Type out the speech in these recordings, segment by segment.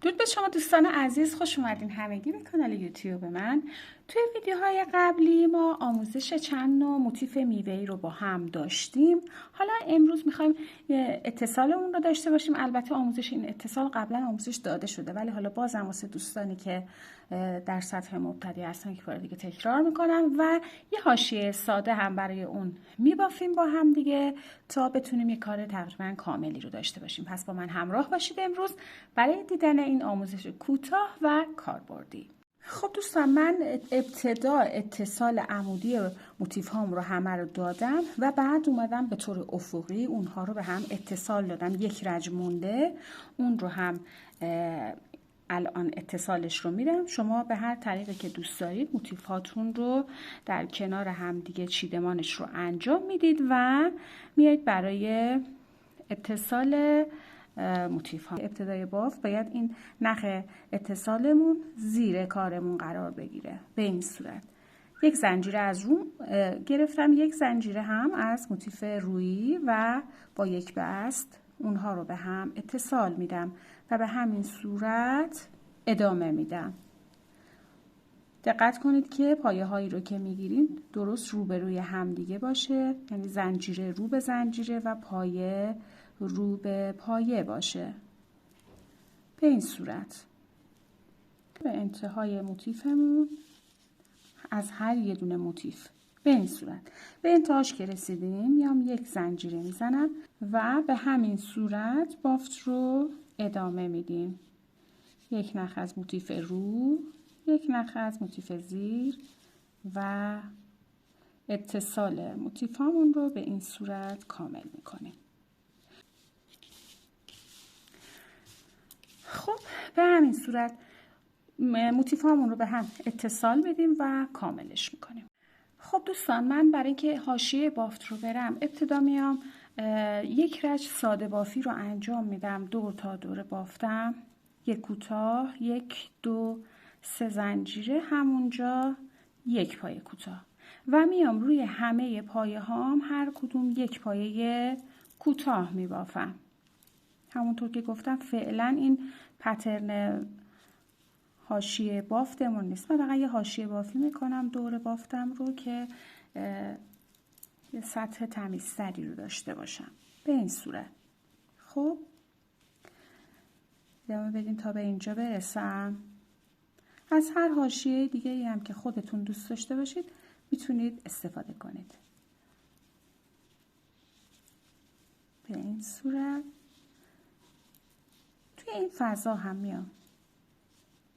درود به شما دوستان عزیز، خوش اومدین همگی به کانال یوتیوب من. توی ویدیوهای قبلی ما آموزش چند نوع موتیف میوه‌ای رو با هم داشتیم. حالا امروز میخوایم اتصال اون رو داشته باشیم. البته آموزش این اتصال قبلا آموزش داده شده، ولی حالا بازم واسه دوستانی که در سطح مبتدی هستن که بار دیگه تکرار میکنم و یه حاشیه ساده هم برای اون میبافیم با هم دیگه تا بتونیم یه کار تقریبا کاملی رو داشته باشیم. پس با من همراه باشید امروز برای دیدن این آموزش کوتاه و کاربردی. خب دوستان، من ابتدا اتصال عمودی موتیف هام رو همه رو دادم و بعد اومدم به طور افقی اونها رو به هم اتصال دادم. یک رج مونده، اون رو هم الان اتصالش رو میدم. شما به هر طریقی که دوست دارید موتیف هاتون رو در کنار هم دیگه چیدمانش رو انجام میدید و میایید برای اتصال موتیف ها. ابتدای بافت باید این نخ اتصالمون زیر کارمون قرار بگیره. به این صورت یک زنجیره از رو گرفتم، یک زنجیره هم از موتیف رویی و با یک بست اونها رو به هم اتصال میدم و به همین صورت ادامه میدم. دقت کنید که پایه هایی رو که میگیرین درست روبروی هم دیگه باشه، یعنی زنجیره رو به زنجیره و پایه رو به پایه باشه. به این صورت به انتهای موتیفمون از هر یه دونه موتیف به این صورت به انتهاش که رسیدیم میام یک زنجیره میزنم و به همین صورت بافت رو ادامه میدیم. یک نخ از موتیف رو، یک نخ از موتیف زیر و اتصال موتیفامون رو به این صورت کامل میکنیم. خب به همین صورت موتیفامون رو به هم اتصال میدیم و کاملش میکنیم. خب دوستان، من برای اینکه حاشیه بافت رو برم ابتدا میام یک رج ساده بافی رو انجام میدم. دور تا دور بافتم، یک کوتاه، یک دو سه زنجیره، همونجا یک پایه کوتاه و میام روی همه پایه هام هر کدوم یک پایه کوتاه میبافم. همونطور که گفتم فعلا این پترن حاشیه بافتمون نیست، من فقط یه حاشیه بافی میکنم دور بافتم رو که یه سطح تمیزتری رو داشته باشم. به این صورت. خب ادامه بدیم تا به اینجا برسم. از هر حاشیه دیگه ای هم که خودتون دوست داشته باشید میتونید استفاده کنید. به این صورت توی این فضا هم میام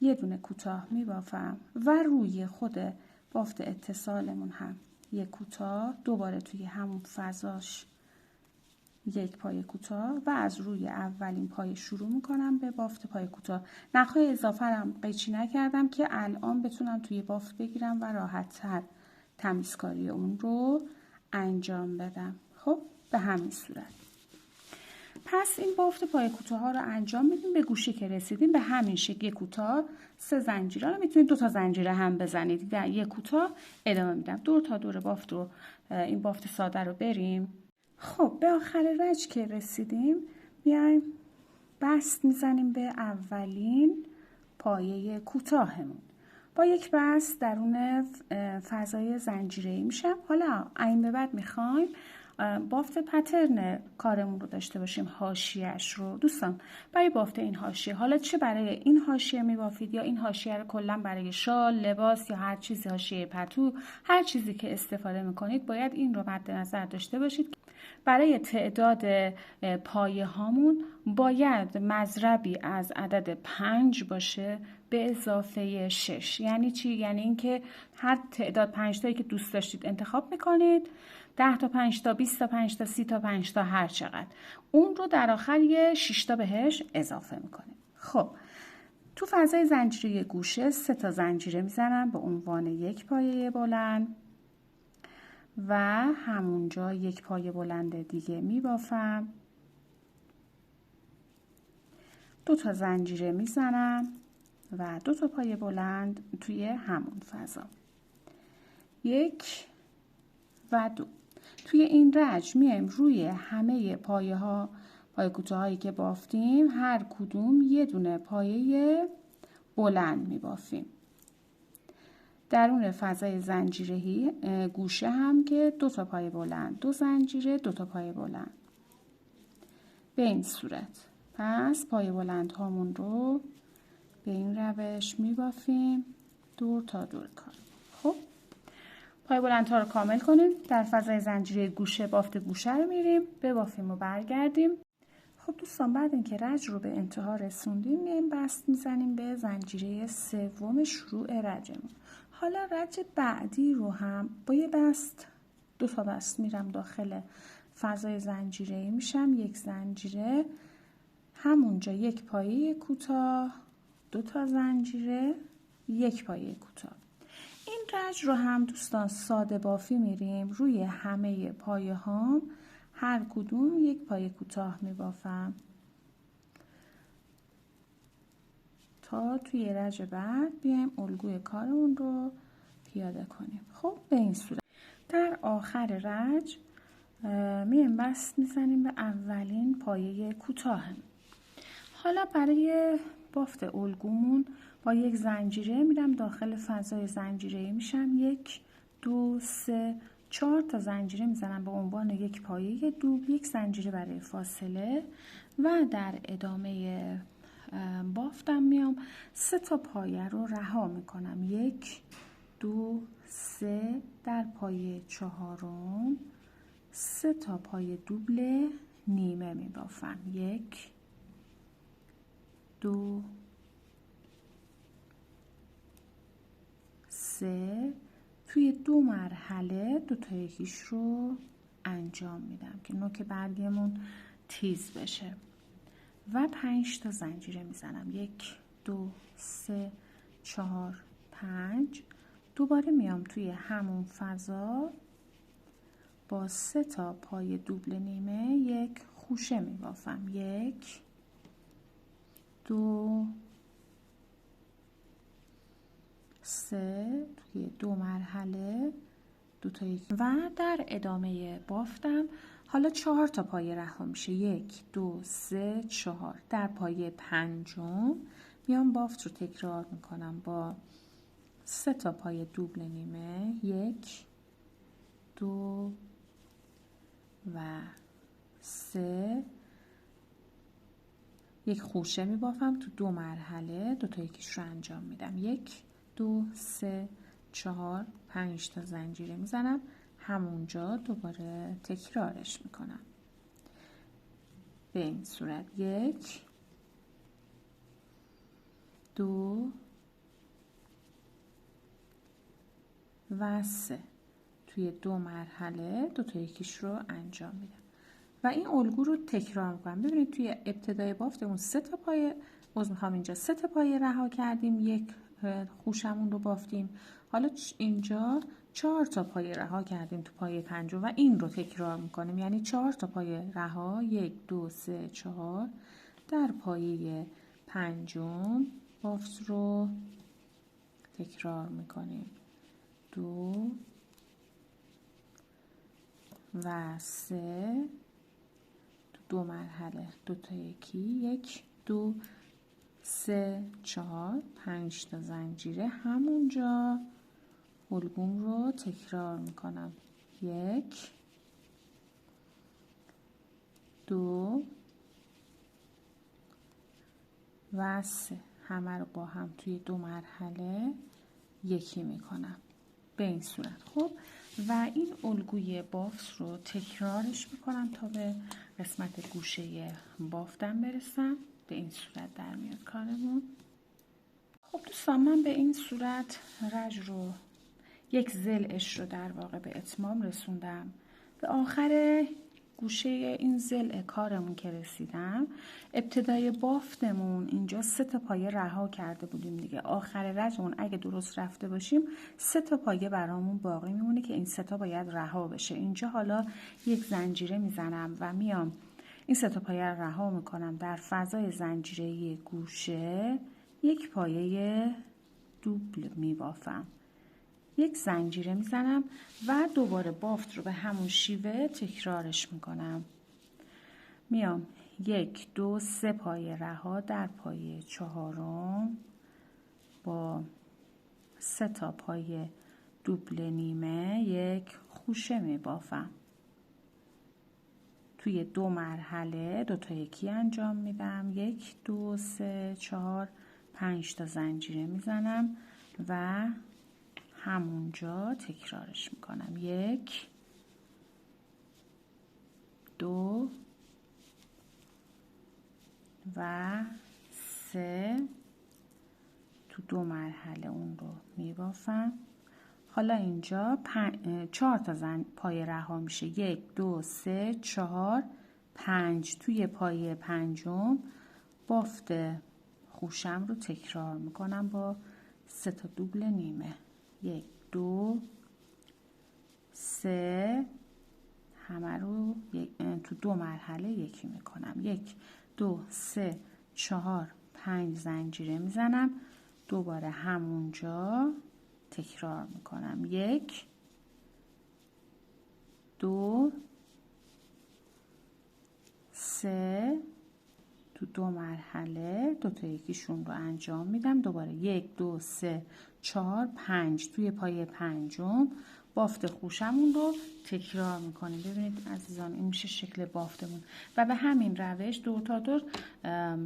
یه دونه کوتاه میبافم و روی خود بافت اتصالمون هم یک کوتاه، دوباره توی همون فضاش یک پایه کوتاه و از روی اولین پایه شروع میکنم به بافت پایه کوتاه. نخهای اضافه هم قیچی نکردم که الان بتونم توی بافت بگیرم و راحت تر تمیزکاری اون رو انجام بدم. خب به همین صورت. پس این بافت پای کوتاه ها رو انجام میدیم. به گوشه که رسیدیم به همین شکل یک کوتاه سه زنجیره رو میتونید دو تا زنجیره هم بزنید و یک کوتاه ادامه میدم. دور تا دور بافت رو این بافت ساده رو بریم. خب به آخر رج که رسیدیم میایم بست میزنیم به اولین پایه کوتاهمون. با یک بست درون فضای زنجیره‌ای میشم. حالا این به بعد میخوایم بافت پترن کارمون رو داشته باشیم، حاشیه‌اش رو. دوستان برای بافت این حاشیه، حالا چه برای این حاشیه میبافید یا این حاشیه رو کلا برای شال، لباس یا هر چیزی، حاشیه پتو، هر چیزی که استفاده میکنید باید این رو مد نظر داشته باشید. برای تعداد پایه هامون باید مضربی از عدد 5 باشه به اضافه 6. یعنی چی؟ یعنی اینکه هر تعداد 5 تایی که دوست داشتید انتخاب میکنید، 10 تا 5 تا 20 تا 5 تا 30 تا 5 تا هر چقدر، اون رو در آخر یه 6 تا بهش اضافه میکنید. خب تو فضای زنجیره گوشه 3 تا زنجیره میزنم به عنوان یک پایه بلند و همونجا یک پایه بلند دیگه میبافم. 2 تا زنجیره میزنم و 2 تا پایه بلند توی همون فضا. 1 و 2. توی این رج میایم روی همه پایه ها پایه کوتاهایی که بافتیم هر کدوم یه دونه پایه بلند میبافیم. درون فضای زنجیره‌ای گوشه هم که 2 تا پایه بلند، 2 زنجیره، 2 تا پایه بلند. به این صورت. پس پایه بلند هامون رو به این روش میبافیم دور تا دور کار. خب پایه بلند ها رو کامل کنیم. در فضای زنجیره گوشه بافت گوشه رو میریم ببافیم و برگردیم. خب دوستان بعد اینکه رج رو به انتها رسوندیم میایم بست میزنیم به زنجیره سوم شروع رجمون. حالا رج بعدی رو هم با یه بست 2 تا بست میرم داخل فضای زنجیره میشم 1 زنجیره، همونجا 1 پایه کوتاه، 2 تا زنجیره، 1 پایه کوتاه. این رج رو هم دوستان ساده بافی میریم روی همه پایه هام هر کدوم 1 پایه کوتاه میبافم تا توی رج بعد بیایم الگوی کارمون رو پیاده کنیم. خب به این صورت در آخر رج میایم بست میزنیم به اولین پایه کوتاه. حالا برای بافت الگومون با 1 زنجیره میرم داخل فضای زنجیره میشم 1 2 3 4 تا زنجیره میزنم به عنوان 1 پایه دوبل، 1 زنجیره برای فاصله و در ادامه بافتم میام 3 تا پایه رو رها میکنم 1 2 3 در پایه چهارم 3 تا پایه دوبل نیمه میبافم 1 2 3 توی 2 مرحله 2 تا یکیش رو انجام میدم که نوک برگمون تیز بشه و 5 تا زنجیره میزنم 1 2 3 4 5 دوباره میام توی همون فضا با 3 تا پای دوبل نیمه 1 خوشه میبافم 1 2 3 توی 2 مرحله 2 تا 1 و در ادامه بافتم حالا 4 تا پایه رها میشه 1 2 3 4 در پایه پنجم میام بافت رو تکرار میکنم با 3 تا پایه دوبل نیمه 1 2 و 3 1 خوشه میبافم تو 2 مرحله 2 تا یکیش رو انجام میدم 1 2 3 4 5 تا زنجیره میزنم همونجا دوباره تکرارش میکنم به این صورت 1 2 و 3 توی 2 مرحله 2 تا یکیش رو انجام میدم و این الگو رو تکرار میکنم. ببینید توی ابتدای بافتمون 3 تا پایه اینجا 3 تا پایه رها کردیم 1 خوشمون رو بافتیم حالا اینجا 4 تا پایه رها کردیم تو پایه پنجم و این رو تکرار میکنیم یعنی 4 تا پایه رها 1 2 3 4 در پایه پنجم بافت رو تکرار میکنیم 2 و 3 2 مرحله 2 تا یکی 1 2 3 4 5 تا زنجیره همونجا الگوم رو تکرار میکنم 1 2 و 3 همه رو با هم توی 2 مرحله یکی میکنم به این صورت. خب و این الگوی بافت رو تکرارش میکنم تا به قسمت گوشه بافتم برسم به این صورت در میاد کارمون. خب دوستان من به این صورت رج رو 1 ضلعش رو در واقع به اتمام رسوندم. به آخر گوشه این ضلع کارمون که رسیدم ابتدای بافتمون اینجا 3 تا پایه رها کرده بودیم دیگه آخر رجمون اگه درست رفته باشیم 3 تا پایه برامون باقی میمونه که این 3 تا باید رها بشه. اینجا حالا 1 زنجیره میزنم و میام این 3 تا پایه رو رها میکنم در فضای زنجیره گوشه 1 پایه دوبل میبافم 1 زنجیره میزنم و دوباره بافت رو به همون شیوه تکرارش میکنم میام 1 2 3 پای رها در پای چهارم با 3 تا پای دوبل نیمه یک خوشه می بافم. توی 2 مرحله 2 تا یکی انجام میدم. 1 2 3 4 5 تا زنجیره میزنم و همونجا تکرارش میکنم. 1 2 و 3 تو 2 مرحله اون رو میبافم. حالا اینجا 4 تا پای رها میشه. 1 2 3 4 5 توی پای پنجم بافت خوشم رو تکرار میکنم با 3 تا دوبل نیمه. 1 2 3 همه رو تو 2 مرحله یکی میکنم. 1 2 3 4 5 زنجیره میزنم. دوباره همونجا تکرار میکنم. 1 2 3 تو 2 مرحله 2 تا یکیشون رو انجام میدم. دوباره 1 2 3 4 5 توی پای پنجم بافت خوشمون رو تکرار میکنیم. ببینید عزیزان این میشه شکل بافتمون و به همین روش دور تا دور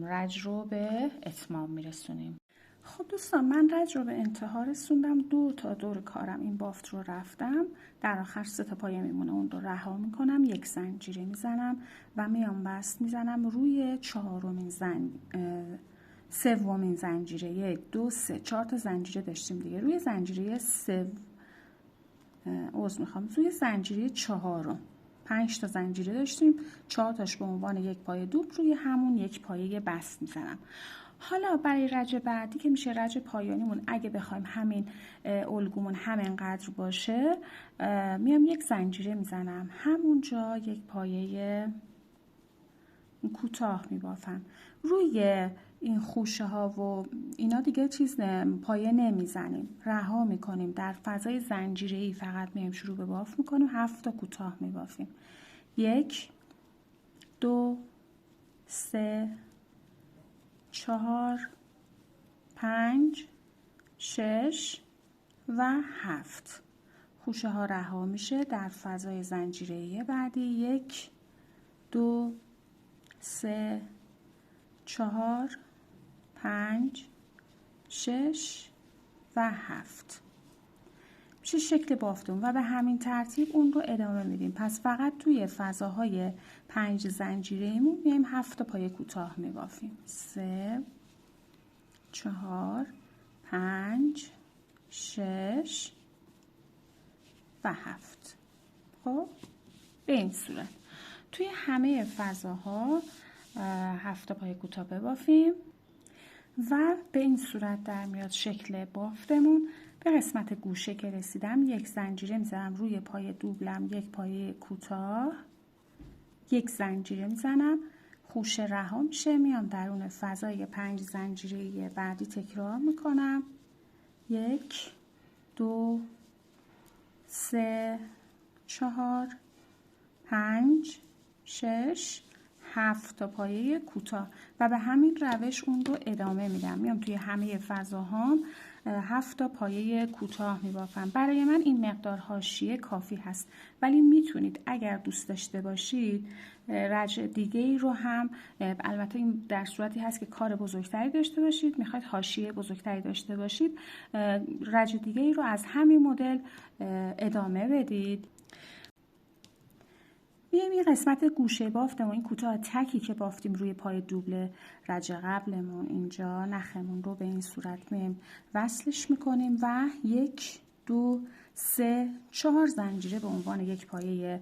رج رو به اتمام میرسونیم. خب دوستان من رج رو به انتها رسوندم. دور تا دور کارم این بافت رو رفتم. در آخر 3 تا پایه میمونه اون رو رها میکنم. 1 زنجیره میزنم و میام بست میزنم روی سومین زنجیره. 1 2 3 4 تا زنجیره داشتیم دیگه. روی زنجیره روی زنجیره چهارم 5 تا زنجیره داشتیم. 4 تاش به عنوان یک پایه دوبل روی همون یک پایه بست میزنم. حالا برای رج بعدی که میشه رج پایانیمون، اگه بخوایم همین الگومون همینقدر باشه، میام 1 زنجیره میزنم همونجا، یک پایه کوتاه میبافم روی این خوشه ها و اینا دیگه پایه نمیزنیم، رها میکنیم. در فضای زنجیره‌ای فقط میایم شروع به باف میکنیم. 7 تا کوتاه میبافیم. 1 2 3 4 5 6 و 7. خوشه ها رها میشه در فضای زنجیره‌ای بعدی. 1 2 3 4 5 6 و 7 میشه شکل بافتمون و به همین ترتیب اون رو ادامه میدیم. پس فقط توی فضاهای 5 زنجیره‌ایمون میایم 7 تا پایه کوتاه میبافیم. 3 4 5 6 و 7. خب به این صورت توی همه فضاها 7 تا پایه کوتاه ببافیم و به این صورت در میاد شکل بافتمون. به قسمت گوشه که رسیدم 1 زنجیره میزنم روی پای دوبلم، یک پایه کوتاه، 1 زنجیره میزنم، خوشه رها میشه، میام درون فضای 5 زنجیره بعدی تکرار میکنم. 1 2 3 4 5 6 7 تا پایه کوتاه و به همین روش اون رو ادامه میدم. میام توی همه فضاهام 7 تا پایه کوتاه میبافم. برای من این مقدار حاشیه کافی هست، ولی میتونید اگر دوست داشته باشید رج دیگه ای رو هم، البته این در صورتی هست که کار بزرگتری داشته باشید، میخواید حاشیه بزرگتری داشته باشید، رج دیگه ای رو از همین مدل ادامه بدید. بیایم این قسمت گوشه بافتمون، این کوتاه تکی که بافتیم روی پای دوبل رج قبلمون، اینجا نخمون رو به این صورت میایم وصلش میکنیم و 1 2 3 4 زنجیره به عنوان یک پایه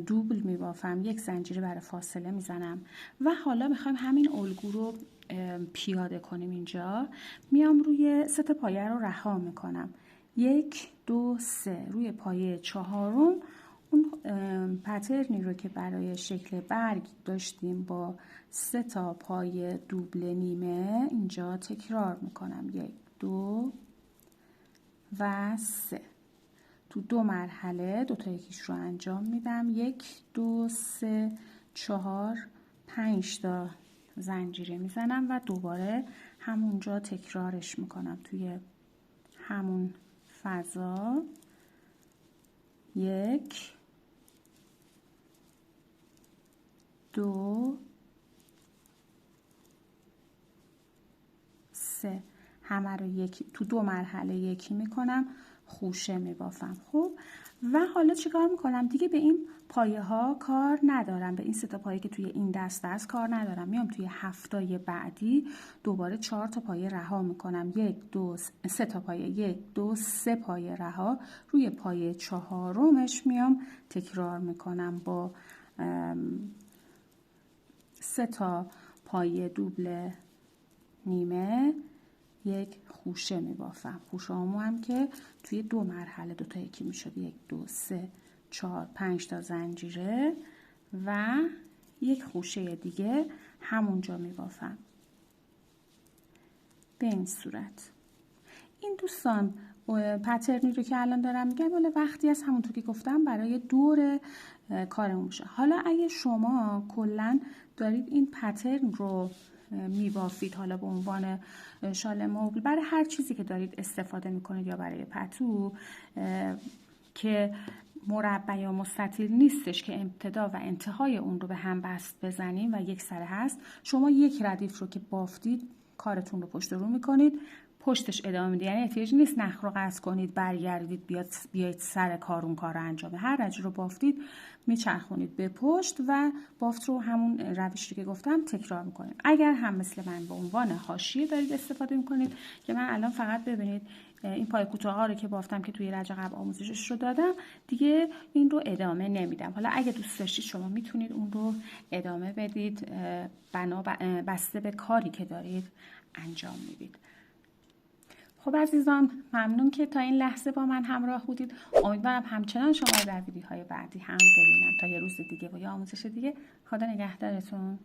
دوبل میبافم. 1 زنجیره برای فاصله میزنم و حالا میخوایم همین الگو رو پیاده کنیم. اینجا میام روی 3 تا پایه رو رها میکنم. 1 2 3 روی پایه چهارم اون پترنی رو که برای شکل برگ داشتیم با 3 تا پای دوبل نیمه اینجا تکرار میکنم. 1 2 و 3 تو 2 مرحله 2 تا یکیش رو انجام میدم. 1 2 3 4 5 تا زنجیره میزنم و دوباره همونجا تکرارش میکنم توی همون فضا. 1 2 3 همه رو تو 2 مرحله یکی میکنم، خوشه میبافم. خب و حالا چیکار میکنم دیگه؟ به این پایه ها کار ندارم، به این 3 تا پایه که توی این دسته است کار ندارم. میام توی هفتای بعدی دوباره 4 تا پایه رها میکنم، 1 2 3 تا پایه، 1 2 3 پایه رها، روی پایه 4مش میام تکرار میکنم با 3 تا پایه دوبل نیمه، 1 خوشه میبافم. خوشه هامو هم که توی 2 مرحله 2 تا یکی میشد، 1 2 3 4 5 تا زنجیره و 1 خوشه دیگه همونجا میبافم. به این صورت. این دوستان پترنی رو که الان دارم میگم مال وقتی از همونطور که گفتم برای دور کارمون میشه. حالا اگه شما کلا دارید این پترن رو میبافید، حالا به عنوان شال مبل، برای هر چیزی که دارید استفاده میکنید یا برای پتو که مربع یا مستطیل نیستش که ابتدا و انتهای اون رو به هم بست بزنیم و یک سره هست، شما 1 ردیف رو که بافتید کارتون رو پشت رو میکنید، پشتش ادامه میدید. یعنی احتیاج نیست نخ رو قطع کنید برگردید بیاید سر کار اون کار رو انجام. هر رج رو بافتید میچرخونید به پشت و بافت رو همون روشی که گفتم تکرار میکنید. اگر هم مثل من به عنوان حاشیه دارید استفاده میکنید که من الان فقط ببینید این پای کوتاه ها رو که بافتم که توی رج قبل آموزشش رو دادم، دیگه این رو ادامه نمیدم. حالا اگه دوست داشتید شما میتونید اون رو ادامه بدید، بسته به کاری که دارید انجام میدید. خب عزیزان، ممنون که تا این لحظه با من همراه بودید. امیدوارم همچنان شما در ویدیوهای بعدی هم ببینم. تا یه روز دیگه و یا آموزش دیگه. خدا نگهدارتون.